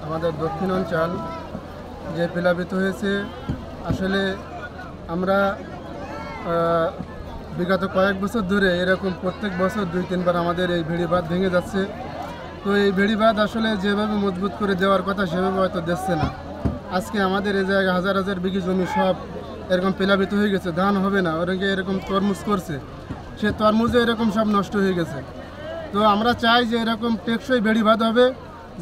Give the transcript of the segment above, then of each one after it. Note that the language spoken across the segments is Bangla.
আমাদের দক্ষিণাঞ্চল যে প্লাবিত হয়েছে, আসলে আমরা বিগত কয়েক বছর ধরে এরকম প্রত্যেক বছর 2-3 বার আমাদের এই বেড়িবাঁধ ভেঙে যাচ্ছে। তো এই বেড়িবাঁধ আসলে যেভাবে মজবুত করে দেওয়ার কথা সেভাবে হয়তো দিচ্ছে না। আজকে আমাদের এই জায়গায় হাজার হাজার বিঘি জমি সব এরকম প্লাবিত হয়ে গেছে, ধান হবে না, ওরকম এরকম তরমুজ করছে, সে তরমুজে এরকম সব নষ্ট হয়ে গেছে। তো আমরা চাই যে এরকম টেকসই বেড়িবাঁধ হবে,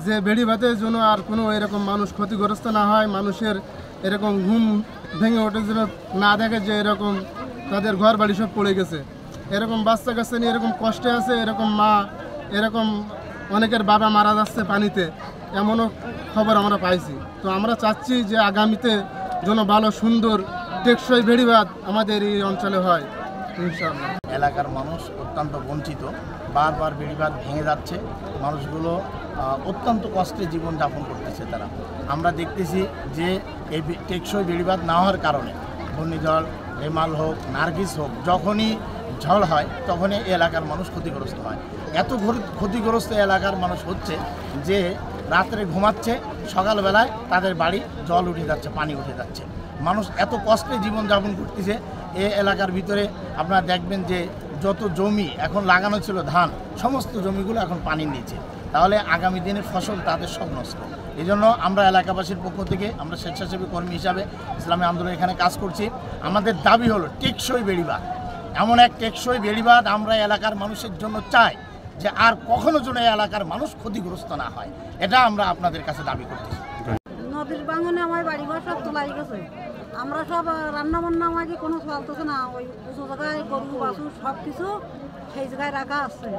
যে বেড়িবাঁধের জন্য আর কোনো এরকম মানুষ ক্ষতিগ্রস্ত না হয়, মানুষের এরকম ঘুম ভেঙে ওঠে যেন না দেখে যে এরকম তাদের ঘর বাড়ি সব পড়ে গেছে। এরকম বাচ্চা কাচ্চা নিয়ে এরকম কষ্টে আছে, এরকম মা, এরকম অনেকের বাবা মারা যাচ্ছে পানিতে, এমনও খবর আমরা পাইছি। তো আমরা চাচ্ছি যে আগামীতে যেন ভালো সুন্দর টেকসই বেড়িবাঁধ আমাদের এই অঞ্চলে হয় ইনশাআল্লাহ। এলাকার মানুষ অত্যন্ত বঞ্চিত, বারবার বেড়িবাঁধ ভেঙে যাচ্ছে, মানুষগুলো অত্যন্ত কষ্টে জীবনযাপন করতেছে তারা। আমরা দেখতেছি যে এই টেকসই বেড়িবাঁধ না হওয়ার কারণে ঘূর্ণিঝড় রেমাল হোক, নার্গিস হোক, যখনই ঝড় হয় তখনই এলাকার মানুষ ক্ষতিগ্রস্ত হয়। এত ক্ষতিগ্রস্ত এলাকার মানুষ হচ্ছে যে রাত্রে ঘুমাচ্ছে, সকালবেলায় তাদের বাড়ি জল উঠে যাচ্ছে, পানি উঠে যাচ্ছে। মানুষ এত কষ্টে জীবনযাপন করতেছে। এই এলাকার ভিতরে আপনারা দেখবেন যে যত জমি এখন লাগানো ছিল ধান, সমস্ত জমিগুলো এখন পানির নিচে। তাহলে আগামী দিনের ফসল তাদের সব নষ্ট। এই জন্য আমরা এলাকাবাসীর পক্ষ থেকে, আমরা স্বেচ্ছাসেবী কর্মী হিসাবে ইসলামী আন্দোলন এখানে কাজ করছি। আমাদের দাবি হলো টেকসই বেড়িবাঁধ, এমন এক টেকসই বেড়িবাঁধ আমরা এলাকার মানুষের জন্য চাই যে আর কখনো যেন এই এলাকার মানুষ ক্ষতিগ্রস্ত না হয়। এটা আমরা আপনাদের কাছে দাবি করতেছি। নদীর বাঙনে আমার বাড়ি ঘর সব তোলাই গেছে, আমরা সব রান্না বান্না আমাকে কোনো চলতেছে না। ওই উঁচু জায়গায় গরু বাছুর সব কিছু সেই জায়গায় রাখা আছে।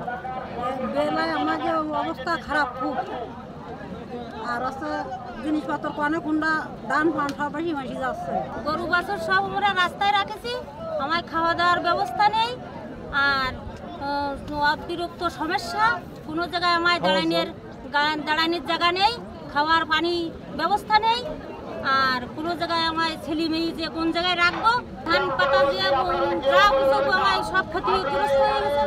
বেলায় আমাকে অবস্থা খারাপ খুব, আর হচ্ছে জিনিসপত্র কনে কুন্ডা দান ফান সব বেশি মাসি যাচ্ছে। গরু বাছুর সব আমরা রাস্তায় রাখেছি, আমার খাওয়া দাওয়ার ব্যবস্থা নেই, আর অতিরিক্ত সমস্যা। কোনো জায়গায় আমার দাঁড়ানোর জায়গা নেই, খাওয়ার পানি ব্যবস্থা নেই, আর কোনো জায়গায় আমার ছেলে মেয়ে যে কোন জায়গায় রাখবো, ধান পাতা দিয়ে যা কিছু আমার সব ক্ষতিগ্রস্ত হয়ে গেছে।